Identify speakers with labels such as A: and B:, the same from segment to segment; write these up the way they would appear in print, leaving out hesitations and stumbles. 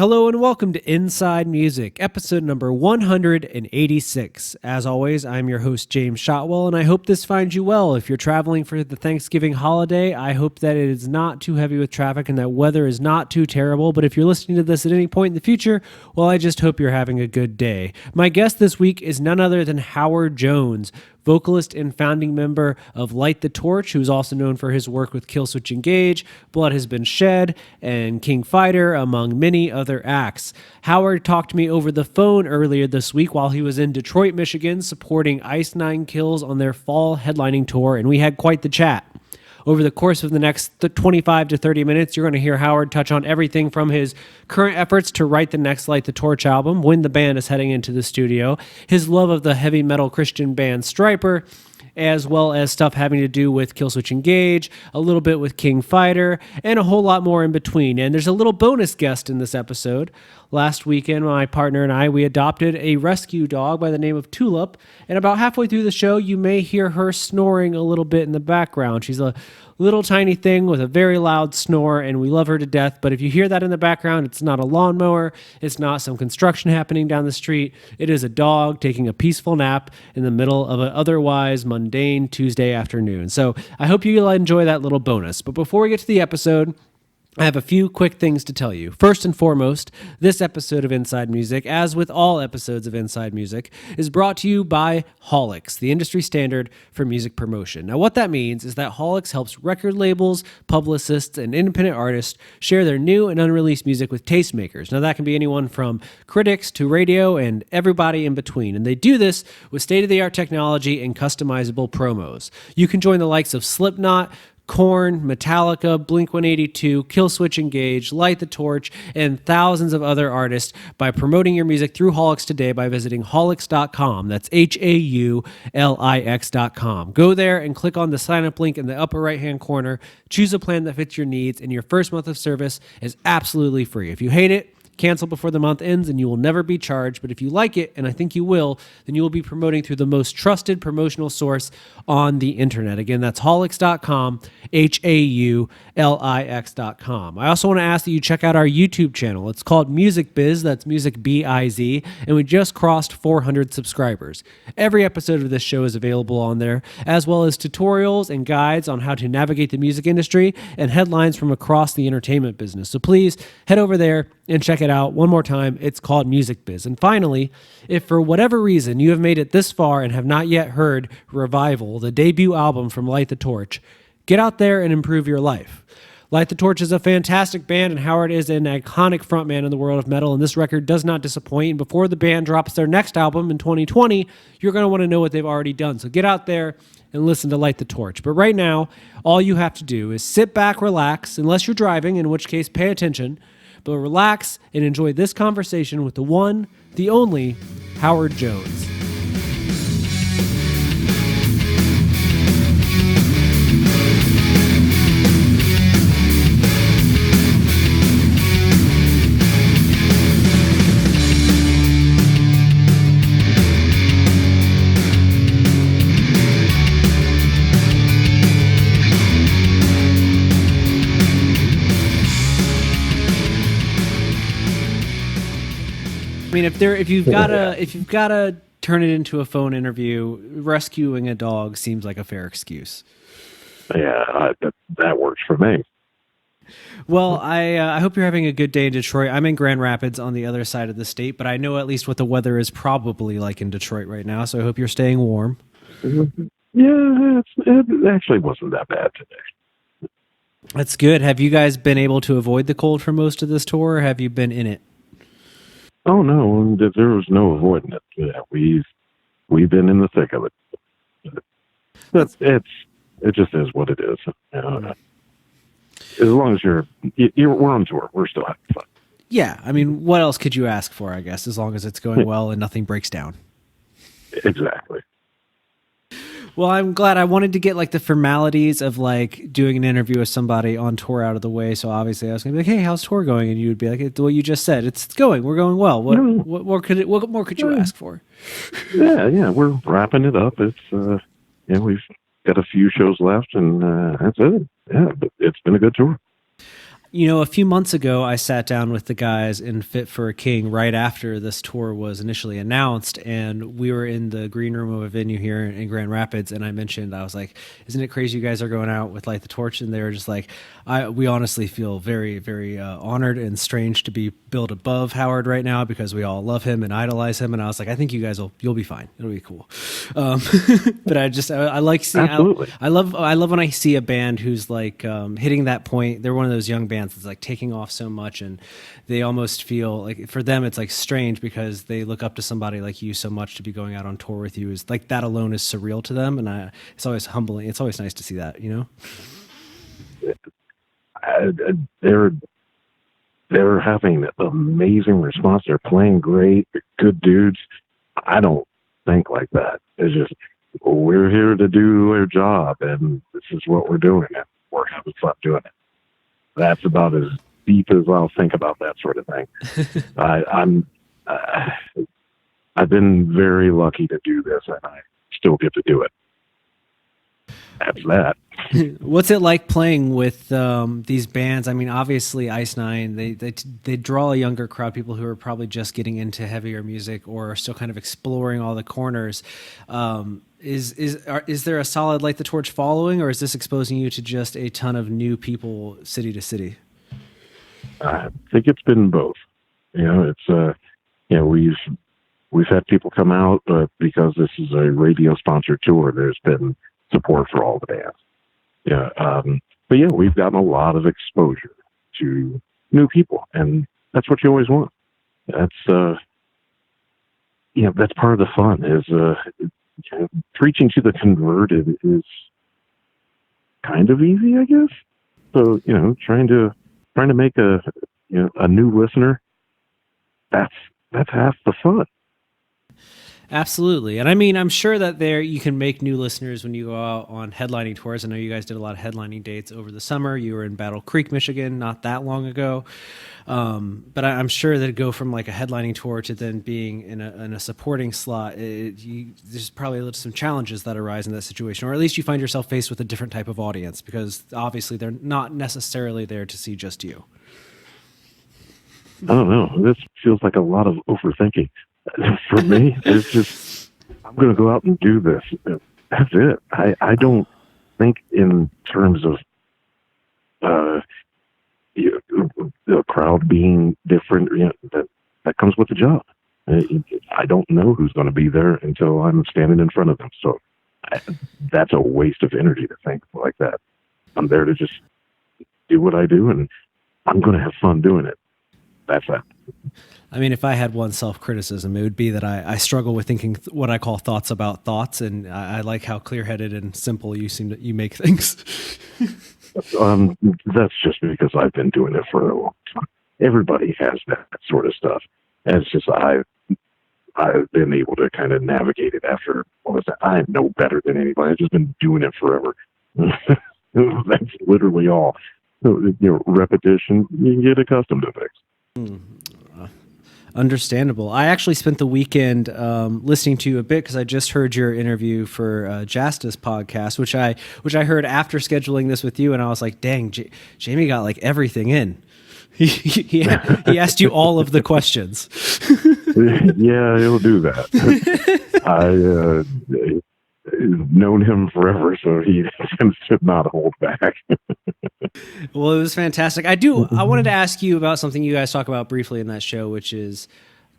A: Hello and welcome to Inside Music, episode number 186. As always, I'm your host, James Shotwell, and I hope this finds you well. If you're traveling for the Thanksgiving holiday, I hope that it is not too heavy with traffic and that weather is not too terrible. But if you're listening to this at any point in the future, well, I just hope you're having a good day. My guest this week is none other than Howard Jones, vocalist and founding member of Light the Torch, who's also known for his work with Killswitch Engage, Blood Has Been Shed, and King Fighter, among many other acts. Howard talked to me over the phone earlier this week while he was in Detroit, Michigan, supporting Ice Nine Kills on their fall headlining tour, and we had quite the chat. Over the course of the next 25 to 30 minutes, you're going to hear Howard touch on everything from his current efforts to write the next Light the Torch album, when the band is heading into the studio, his love of the heavy metal Christian band Stryper, as well as stuff having to do with Killswitch Engage, a little bit with King Fighter, and a whole lot more in between. And there's a little bonus guest in this episode. Last weekend, my partner and I, we adopted a rescue dog by the name of Tulip, and about halfway through the show, you may hear her snoring a little bit in the background. She's a little tiny thing with a very loud snore, and we love her to death, but if you hear that in the background, it's not a lawnmower, it's not some construction happening down the street, it is a dog taking a peaceful nap in the middle of an otherwise mundane Tuesday afternoon. So I hope you'll enjoy that little bonus. But before we get to the episode, I have a few quick things to tell you. First and foremost, this episode of Inside Music, as with all episodes of Inside Music, is brought to you by Holics, the industry standard for music promotion. Now, what that means is that Holics helps record labels, publicists, and independent artists share their new and unreleased music with tastemakers. Now, that can be anyone from critics to radio and everybody in between. And they do this with state-of-the-art technology and customizable promos. You can join the likes of Slipknot, Korn, Metallica, Blink-182, Killswitch Engage, Light the Torch, and thousands of other artists by promoting your music through Holics today by visiting holics.com. That's HAULIX.com. Go there and click on the sign-up link in the upper right-hand corner. Choose a plan that fits your needs, and your first month of service is absolutely free. If you hate it, cancel before the month ends and you will never be charged. But if you like it, and I think you will, then you will be promoting through the most trusted promotional source on the internet. Again, that's holics.com, HAULIX.com. I also want to ask that you check out our YouTube channel. It's called Music Biz, that's Music B-I-Z, and we just crossed 400 subscribers. Every episode of this show is available on there, as well as tutorials and guides on how to navigate the music industry and headlines from across the entertainment business. So please head over there and check it out. One more time, it's called Music Biz. And finally, if for whatever reason you have made it this far and have not yet heard Revival, the debut album from Light the Torch, get out there and improve your life. Light the Torch is a fantastic band, and Howard is an iconic frontman in the world of metal, and this record does not disappoint. And before the band drops their next album in 2020, you're going to want to know what they've already done. So get out there and listen to Light the Torch. But right now, all you have to do is sit back, relax, unless you're driving, in which case pay attention, but relax and enjoy this conversation with the one, the only, Howard Jones. I mean, if you've gotta turn it into a phone interview, rescuing a dog seems like a fair excuse.
B: Yeah, that works for me.
A: Well, I hope you're having a good day in Detroit. I'm in Grand Rapids on the other side of the state, but I know at least what the weather is probably like in Detroit right now, so I hope you're staying warm.
B: Mm-hmm. Yeah, it actually wasn't that bad today.
A: That's good. Have you guys been able to avoid the cold for most of this tour, or have you been in it?
B: Oh no, there was no avoiding it. Yeah, we've been in the thick of it. But it just is what it is. As long as we're on tour, we're still having fun.
A: Yeah, I mean, what else could you ask for? I guess as long as it's going well and nothing breaks down.
B: Exactly.
A: Well, I'm glad. I wanted to get like the formalities of like doing an interview with somebody on tour out of the way. So obviously I was going to be like, hey, how's tour going? And you would be like, it's what you just said. It's going. We're going well. What more could you ask for?
B: Yeah. We're wrapping it up. It's, we've got a few shows left and that's it. Yeah, but it's been a good tour.
A: A few months ago, I sat down with the guys in Fit for a King right after this tour was initially announced, and we were in the green room of a venue here in Grand Rapids, and I was like, isn't it crazy you guys are going out with Light the Torch? And they were just like, we honestly feel very, very honored and strange to be built above Howard right now because we all love him and idolize him. And I was like, I think you guys you'll be fine. It'll be cool. But I like seeing, I love when I see a band who's like hitting that point. They're one of those young bands that's like taking off so much, and they almost feel like for them it's like strange because they look up to somebody like you so much. To be going out on tour with you is like that alone is surreal to them, and it's always humbling. It's always nice to see that,
B: They're having an amazing response. They're playing great. They're good dudes. I don't think like that. It's just, we're here to do our job, and this is what we're doing, and we're having fun doing it. That's about as deep as I'll think about that sort of thing. I've been very lucky to do this, and I still get to do it. That's that.
A: What's it like playing with these bands? I mean, obviously, Ice Nine, they draw a younger crowd, people who are probably just getting into heavier music or are still kind of exploring all the corners. Is there a solid Light the Torch following, or is this exposing you to just a ton of new people city to city?
B: I think it's been both. It's we've had people come out, but because this is a radio sponsored tour, there's been support for all the bands. But we've gotten a lot of exposure to new people, and that's what you always want. That's that's part of the fun. Is preaching to the converted is kind of easy, I guess. So trying to make a new listener, that's half the fun.
A: Absolutely. And I mean, I'm sure that you can make new listeners when you go out on headlining tours. I know you guys did a lot of headlining dates over the summer. You were in Battle Creek, Michigan, not that long ago. But I'm sure that go from like a headlining tour to then being in a supporting slot, there's probably some challenges that arise in that situation, or at least you find yourself faced with a different type of audience, because obviously they're not necessarily there to see just you.
B: I don't know. This feels like a lot of overthinking. For me, it's just, I'm going to go out and do this. That's it. I don't think in terms of the crowd being different. That comes with the job. I don't know who's going to be there until I'm standing in front of them. So that's a waste of energy to think like that. I'm there to just do what I do, and I'm going to have fun doing it. That's that.
A: I mean, if I had one self-criticism, it would be that I struggle with thinking what I call thoughts about thoughts, and I like how clear-headed and simple you make things.
B: That's just because I've been doing it for a long time. Everybody has that sort of stuff. And it's just I've been able to kind of navigate it after, I'm no better than anybody. I've just been doing it forever. That's literally all. Repetition, you can get accustomed to things.
A: Understandable. I actually spent the weekend listening to you a bit because I just heard your interview for Jasta's podcast, which I heard after scheduling this with you, and I was like, dang, Jamie got like everything in. He asked you all of the questions.
B: Yeah, he'll do that. I've known him forever, so he tends to not hold back.
A: Well, it was fantastic. I wanted to ask you about something you guys talk about briefly in that show, which is,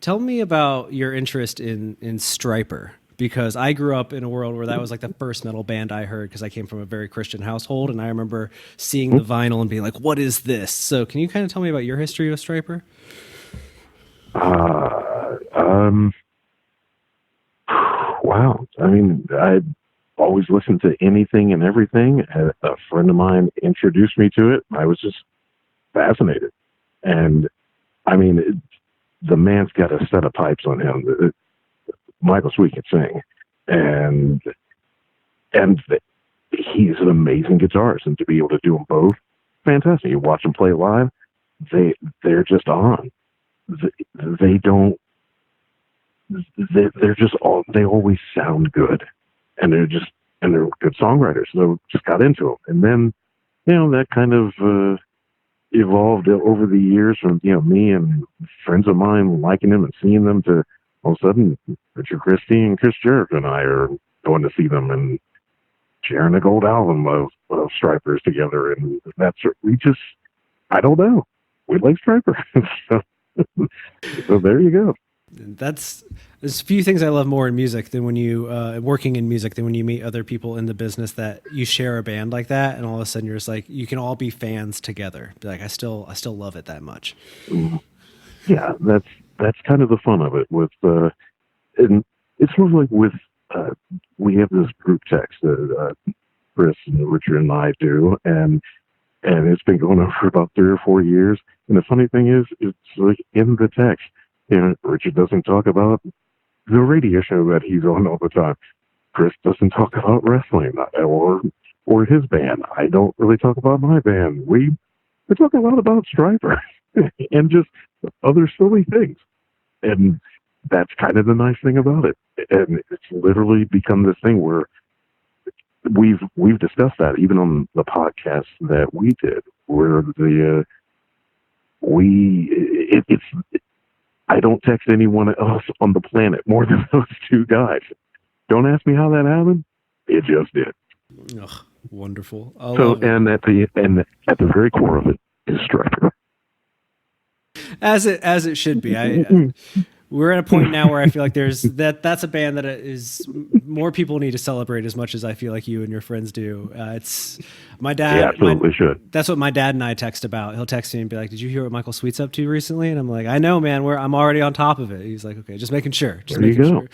A: tell me about your interest in Stryper, because I grew up in a world where that was like the first metal band I heard, because I came from a very Christian household, and I remember seeing the vinyl and being like, what is this? So can you kind of tell me about your history with Stryper?
B: Wow. I mean, I always listened to anything and everything. A friend of mine introduced me to it. I was just fascinated. And I mean, the man's got a set of pipes on him. Michael Sweet can sing. And he's an amazing guitarist. And to be able to do them both, fantastic. You watch them play live, they're just on. They don't, they're just they always sound good, and they're good songwriters. So just got into them, and then that kind of evolved over the years from, me and friends of mine liking them and seeing them to all of a sudden Richard Christie and Chris Jericho and I are going to see them and sharing a gold album of Strypers together. And I don't know. We like Stryper. So there you go.
A: There's a few things I love more in music than when you working in music than when you meet other people in the business that you share a band like that, and all of a sudden you're just like, you can all be fans together. Be like, I still love it that much.
B: Yeah, that's kind of the fun of it. And it's sort of like with we have this group text that Chris and Richard and I do, and it's been going on for about 3 or 4 years. And the funny thing is, it's like in the text, Richard doesn't talk about the radio show that he's on all the time. Chris doesn't talk about wrestling or his band. I don't really talk about my band. We talk a lot about Stryper and just other silly things. And that's kind of the nice thing about it. And it's literally become this thing where we've discussed that even on the podcast that we did, where I don't text anyone else on the planet more than those two guys. Don't ask me how that happened. It just did.
A: Ugh, wonderful.
B: And at the very core of it is Stryper.
A: As it should be. We're at a point now where I feel like that's a band that is more people need to celebrate as much as I feel like you and your friends do. It's my dad.
B: Yeah, absolutely should.
A: That's what my dad and I text about. He'll text me and be like, "Did you hear what Michael Sweet's up to recently?" And I'm like, "I know, man. I'm already on top of it." He's like, "Okay, just making sure."
B: There you go.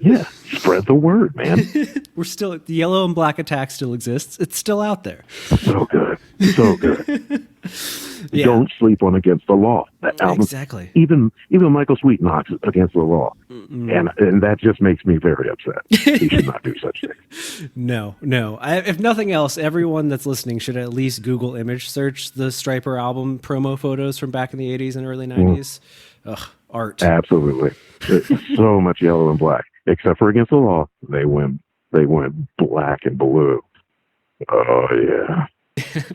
B: Yeah, spread the word, man.
A: We're still the Yellow and Black Attack still exists. It's still out there.
B: So good, so good.
A: Yeah.
B: Don't sleep on Against the Law. That album,
A: exactly.
B: Even Michael Sweet knocks Against the Law, and that just makes me very upset. He should not do such things.
A: No. If nothing else, everyone that's listening should at least Google image search the Stryper album promo photos from back in the 80s and early 90s. Ugh, art.
B: Absolutely. So much yellow and black, except for Against the Law. They went black and blue. Oh yeah,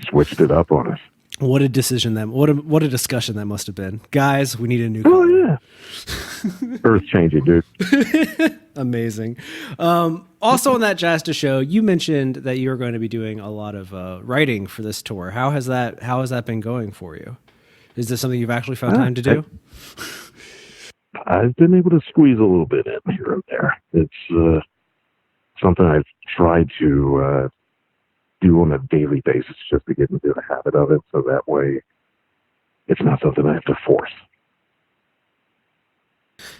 B: switched it up on us.
A: What a decision what a discussion that must have been. Guys, we need a new color.
B: Oh yeah. Earth changing, dude.
A: Amazing. Also on that Jazz show, you mentioned that you're going to be doing a lot of writing for this tour. How has that been going for you? Is this something you've actually found time to do?
B: I've been able to squeeze a little bit in here and there. It's something I've tried to do on a daily basis just to get into the habit of it, so that way it's not something I have to force.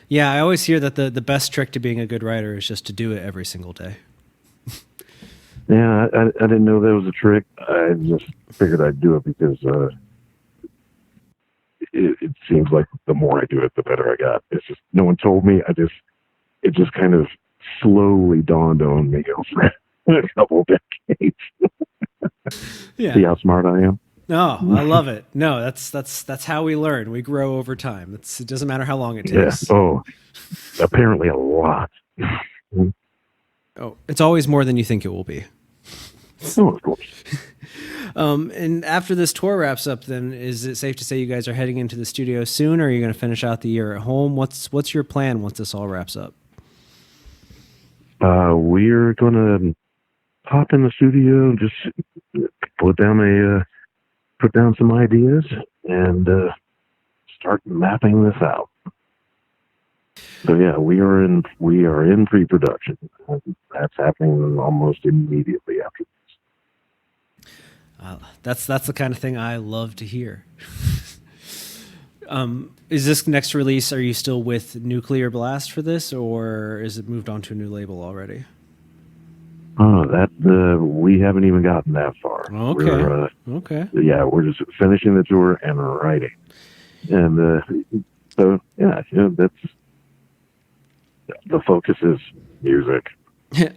A: Yeah, I always hear that the best trick to being a good writer is just to do it every single day.
B: Yeah, I didn't know that was a trick. I just figured I'd do it because it seems like the more I do it, the better I got. It's just, no one told me. It just kind of slowly dawned on me over a couple decades.
A: Yeah.
B: See how smart I am?
A: No, I love it. No, that's how we learn. We grow over time. It doesn't matter how long it takes.
B: Yeah. Oh, apparently a lot.
A: Oh, it's always more than you think it will be.
B: Oh, of course.
A: And after this tour wraps up, then is it safe to say you guys are heading into the studio soon, or are you going to finish out the year at home? What's your plan once this all wraps up?
B: We're going to hop in the studio and just put down some ideas and start mapping this out. So yeah, we are in pre-production. That's happening almost immediately after
A: this. That's the kind of thing I love to hear. Is this next release, are you still with Nuclear Blast for this, or is it moved on to a new label already?
B: Oh, we haven't even gotten that far.
A: Okay. Okay.
B: Yeah, we're just finishing the tour and writing. And so yeah, that's the focus is music.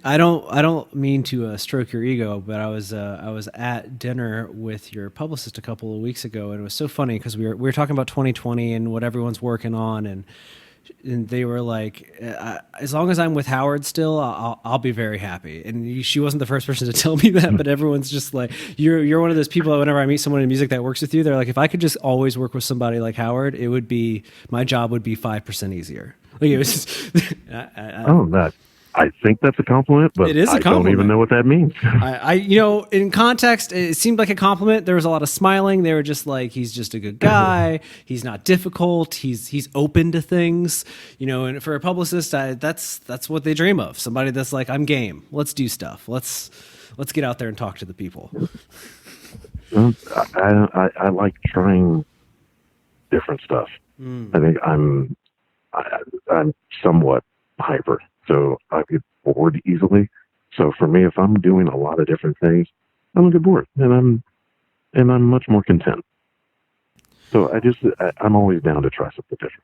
A: I don't mean to stroke your ego, but I was at dinner with your publicist a couple of weeks ago, and it was so funny because we were talking about 2020 and what everyone's working on, and and they were like, as long as I'm with Howard still, I'll be very happy. And she wasn't the first person to tell me that, but everyone's just like, you're one of those people that whenever I meet someone in music that works with you, they're like, if I could just always work with somebody like Howard, it would be, my job would be 5% easier. Like it was just,
B: I think that's a compliment, but
A: it is a
B: I don't even
A: compliment.
B: know what that means.
A: In context, it seemed like a compliment. There was a lot of smiling. They were just like, he's just a good guy. He's not difficult. He's open to things, and for a publicist, that's what they dream of. Somebody that's like, I'm game. Let's do stuff. Let's get out there and talk to the people.
B: I like trying different stuff. I think I'm somewhat hyper, so I get bored easily. So for me, if I'm doing a lot of different things, I don't get bored, and I'm much more content. So I'm always down to try something different.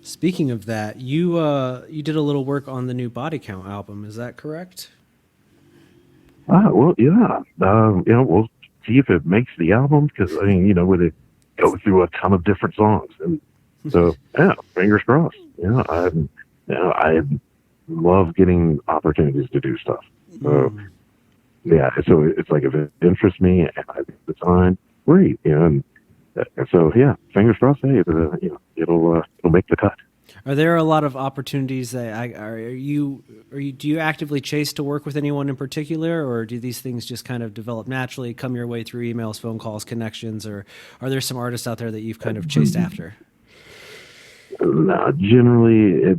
A: Speaking of that, you did a little work on the new Body Count album. Is that correct?
B: Well, yeah. We'll see if it makes the album because with it go through a ton of different songs, and so yeah, fingers crossed. I love getting opportunities to do stuff. So yeah, so it's like if it interests me and I think it's fine, great. And so yeah, fingers crossed. Hey, it'll make the cut.
A: Are there a lot of opportunities that do you actively chase to work with anyone in particular, or do these things just kind of develop naturally, come your way through emails, phone calls, connections, or are there some artists out there that you've kind of chased after?
B: No, generally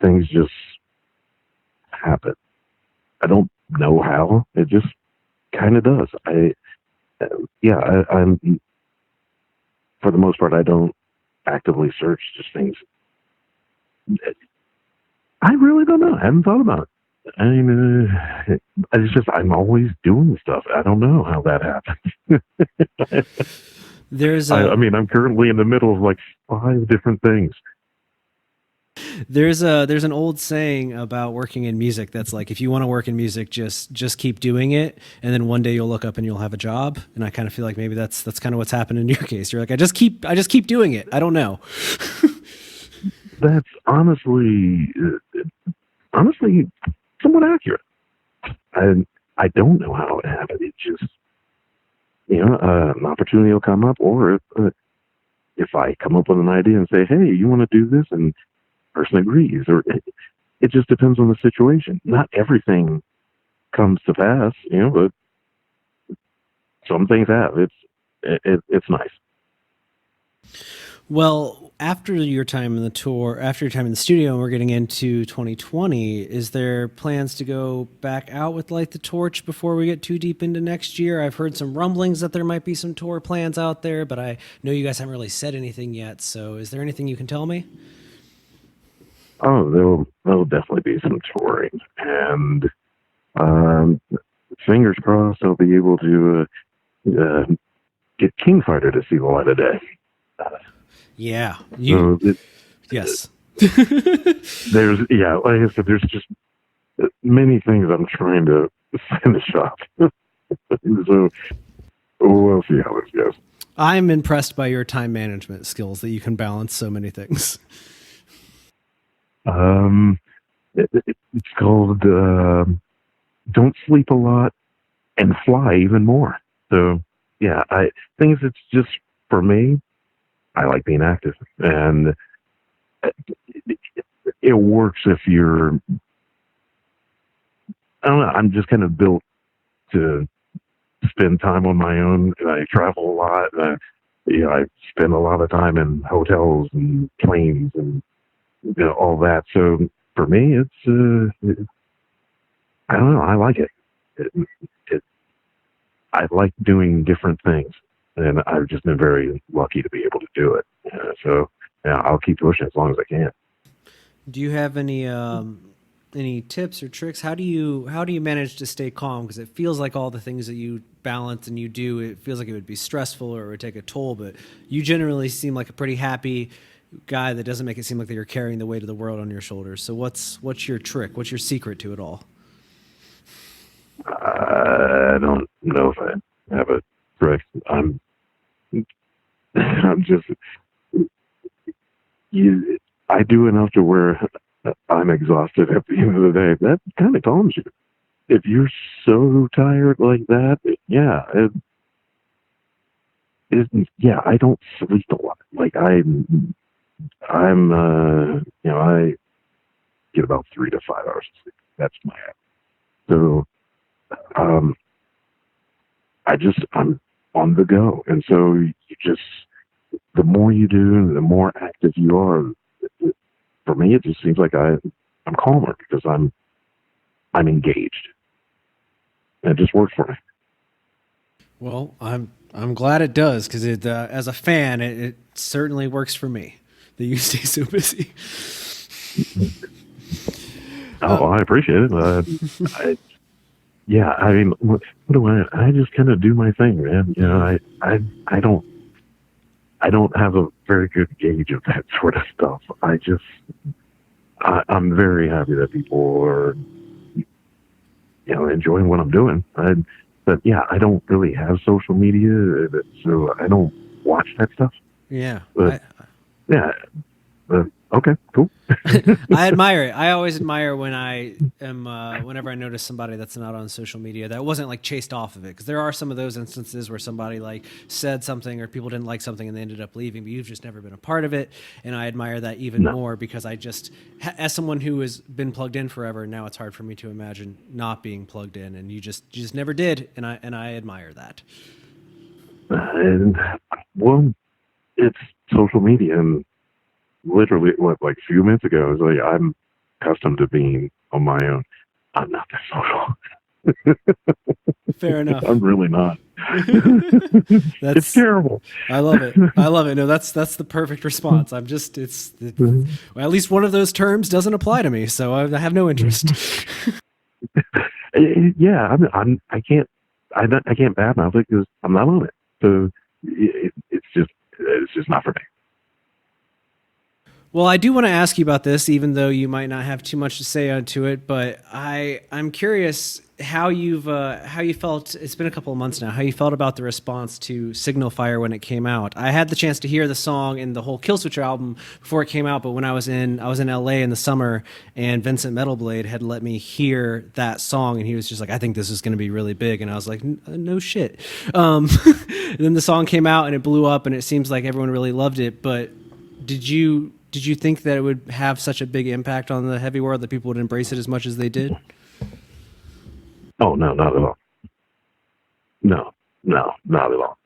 B: things just happen. I don't know how. It just kind of does. I'm for the most part, I don't actively search just things. I really don't know. I haven't thought about it. I mean, it's just I'm always doing stuff. I don't know how that happens. I'm currently in the middle of like 5 different things.
A: There's an old saying about working in music that's like, if you want to work in music, just keep doing it, and then one day you'll look up and you'll have a job. And I kind of feel like maybe that's kind of what's happened in your case. You're like, I just keep doing it. I don't know.
B: That's honestly somewhat accurate. I don't know how it happened. It just an opportunity will come up, or if I come up with an idea and say, hey, you want to do this, and person agrees, or it just depends on the situation. Not everything comes to pass, but some things have. It's nice.
A: Well, after your time in the studio, and we're getting into 2020, is there plans to go back out with Light the Torch before we get too deep into next year? I've heard some rumblings that there might be some tour plans out there, but I know you guys haven't really said anything yet. So is there anything you can tell me?
B: Oh, there'll definitely be some touring, and fingers crossed I'll be able to get King Fighter to see the light of day.
A: Yeah. Yes.
B: Like I said, there's just many things I'm trying to finish up. So we'll see how this goes.
A: I'm impressed by your time management skills that you can balance so many things.
B: It's called Don't Sleep a Lot and Fly Even More. So yeah, I think it's just for me. I like being active, and it works if you're. I don't know. I'm just kind of built to spend time on my own. I travel a lot. I spend a lot of time in hotels and planes and all that. So for me, it's I don't know. I like it. I like doing different things, and I've just been very lucky to be able to do it. So yeah, I'll keep pushing as long as I can.
A: Do you have any tips or tricks? How do you manage to stay calm? Because it feels like all the things that you balance and you do, it feels like it would be stressful or it would take a toll. But you generally seem like a pretty happy guy that doesn't make it seem like that you're carrying the weight of the world on your shoulders. So what's your trick? What's your secret to it all?
B: I don't know if I have a trick. I'm just I do enough to where I'm exhausted at the end of the day. That kind of calms you. If you're so tired like that, yeah, yeah, I don't sleep a lot. Like I get about 3 to 5 hours of sleep. That's my average. So, um, I'm on the go, and so you just the more you do, the more active you are. For me, it just seems like I'm calmer because I'm engaged. And it just works for me.
A: Well, I'm glad it does because it as a fan, it certainly works for me that you stay so busy.
B: Oh, I appreciate it. I Yeah, I mean, what do I just kind of do my thing, man. You know, I don't have a very good gauge of that sort of stuff. I'm very happy that people are, enjoying what I'm doing. But yeah, I don't really have social media, so I don't watch that stuff.
A: Yeah,
B: But yeah, okay, cool.
A: I admire it. I always admire when I am, whenever I notice somebody that's not on social media that wasn't like chased off of it. Because there are some of those instances where somebody like said something or people didn't like something and they ended up leaving, but you've just never been a part of it. And I admire that even
B: No.
A: more because I just, as someone who has been plugged in forever, now it's hard for me to imagine not being plugged in. And you just never did, and I admire that.
B: And well, it's social media, and literally, like a few minutes ago, I was like, I'm accustomed to being on my own. I'm not that social.
A: Fair enough.
B: I'm really not. It's terrible.
A: I love it. I love it. No, that's the perfect response. Well, at least one of those terms doesn't apply to me, so I have no interest.
B: Yeah, I can't badmouth it because I'm not on it. So it's just not for me.
A: Well, I do want to ask you about this, even though you might not have too much to say onto it. But I'm curious how you felt. It's been a couple of months now. How you felt about the response to Signal Fire when it came out? I had the chance to hear the song and the whole Killswitch album before it came out. But when I was in LA in the summer, and Vincent Metalblade had let me hear that song, and he was just like, "I think this is going to be really big," and I was like, "No shit." And then the song came out and it blew up, and it seems like everyone really loved it. But did you think that it would have such a big impact on the heavy world that people would embrace it as much as they did?
B: Oh, no, not at all. No, not at all.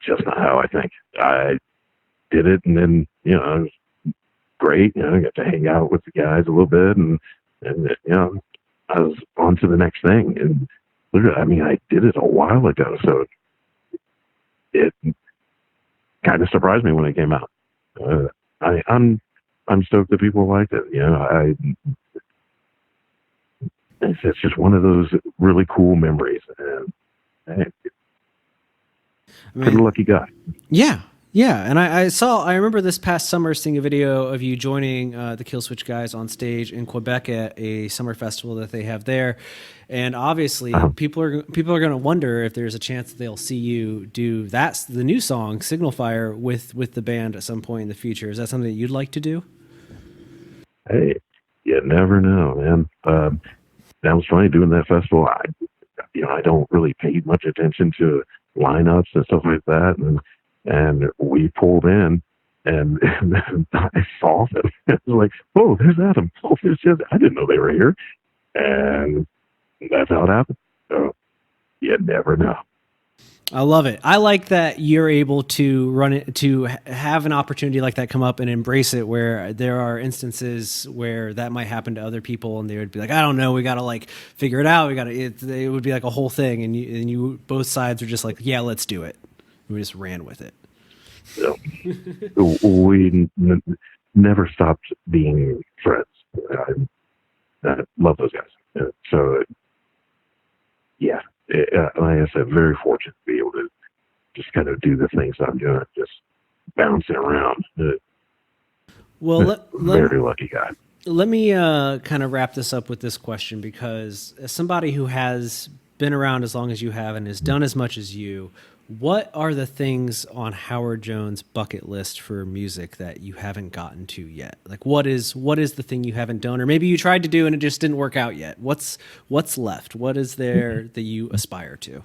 B: Just not how I think. I did it, and then it was great. I got to hang out with the guys a little bit, and I was on to the next thing. And literally, I mean, I did it a while ago, so it kind of surprised me when it came out. I'm stoked that people liked it. It's just one of those really cool memories, and pretty lucky guy.
A: Yeah, and I remember this past summer seeing a video of you joining the Killswitch guys on stage in Quebec at a summer festival that they have there, and obviously people are going to wonder if there's a chance that they'll see you do the new song Signal Fire with the band at some point in the future. Is that something that you'd like to do?
B: Hey, you never know, man. That was funny doing that festival. I don't really pay much attention to lineups and stuff like that, and we pulled in, and I saw them. It was like, oh, there's Adam. Oh, there's just I didn't know they were here, and that's how it happened. So you never know.
A: I love it. I like that you're able to run it, to have an opportunity like that come up and embrace it, where there are instances where that might happen to other people and they would be like, I don't know, we got to like figure it out. It would be like a whole thing. And you both sides are just like, yeah, let's do it. We just ran with it.
B: So, we never stopped being friends. I love those guys. So yeah. Like I said, very fortunate to be able to just kind of do the things I'm doing, just bouncing around.
A: Well,
B: very lucky guy.
A: Let me kind of wrap this up with this question, because as somebody who has been around as long as you have and has done as much as you, what are the things on Howard Jones' bucket list for music that you haven't gotten to yet? Like, what is the thing you haven't done, or maybe you tried to do and it just didn't work out yet? What's left? What is there that you aspire to?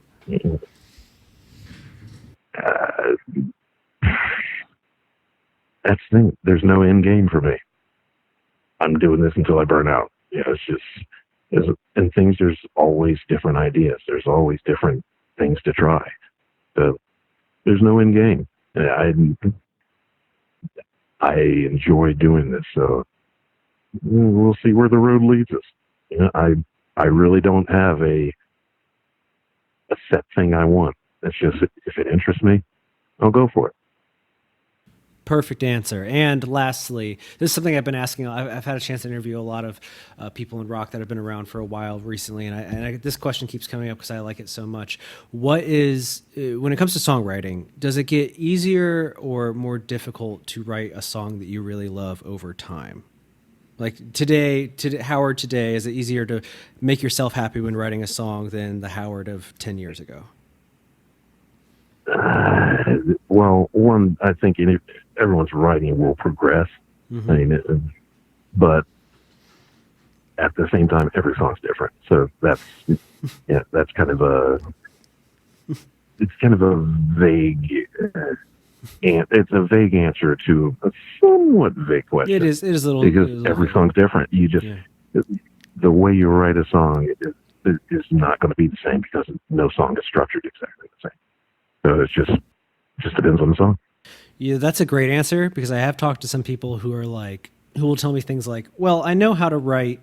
B: That's the thing. There's no end game for me. I'm doing this until I burn out. It's just, and things, there's always different ideas. There's always different things to try. So there's no end game. I enjoy doing this. So we'll see where the road leads us. I really don't have a set thing I want. It's just, if it interests me, I'll go for it.
A: Perfect answer. And lastly, this is something I've been asking. I've had a chance to interview a lot of people in rock that have been around for a while recently, and this question keeps coming up because I like it so much. What is, when it comes to songwriting, does it get easier or more difficult to write a song that you really love over time? Like today, Howard today, is it easier to make yourself happy when writing a song than the Howard of 10 years ago?
B: Well, one, I think everyone's writing will progress.
A: Mm-hmm.
B: I mean, but at the same time, every song's different. So that's kind of it's kind of a vague, and it's a vague answer to a somewhat vague question.
A: It is a little,
B: because every song's different. You just, the way you write a song is not going to be the same because no song is structured exactly the same. So it just depends on the song.
A: Yeah, that's a great answer, because I have talked to some people who will tell me things like, well, I know how to write,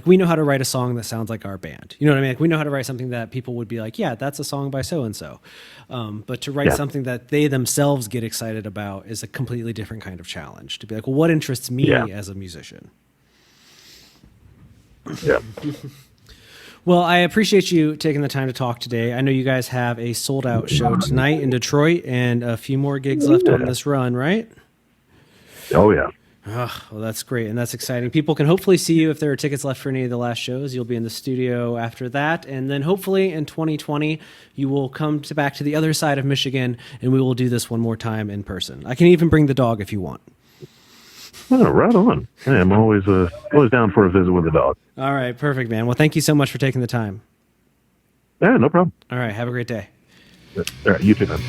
A: we know how to write a song that sounds like our band. You know what I mean? Like, we know how to write something that people would be like, yeah, that's a song by so-and-so. But to write something that they themselves get excited about is a completely different kind of challenge. To be like, well, what interests me as a musician?
B: Yeah.
A: Well, I appreciate you taking the time to talk today. I know you guys have a sold-out show tonight in Detroit and a few more gigs left on this run, right?
B: Oh, yeah.
A: Oh, well, that's great, and that's exciting. People can hopefully see you if there are tickets left for any of the last shows. You'll be in the studio after that, and then hopefully in 2020, you will come back to the other side of Michigan, and we will do this one more time in person. I can even bring the dog if you want.
B: Oh, right on. Hey, I'm always down for a visit with the dog.
A: All right, perfect, man. Well, thank you so much for taking the time.
B: Yeah, no problem.
A: All right, have a great day.
B: All right, you too, man.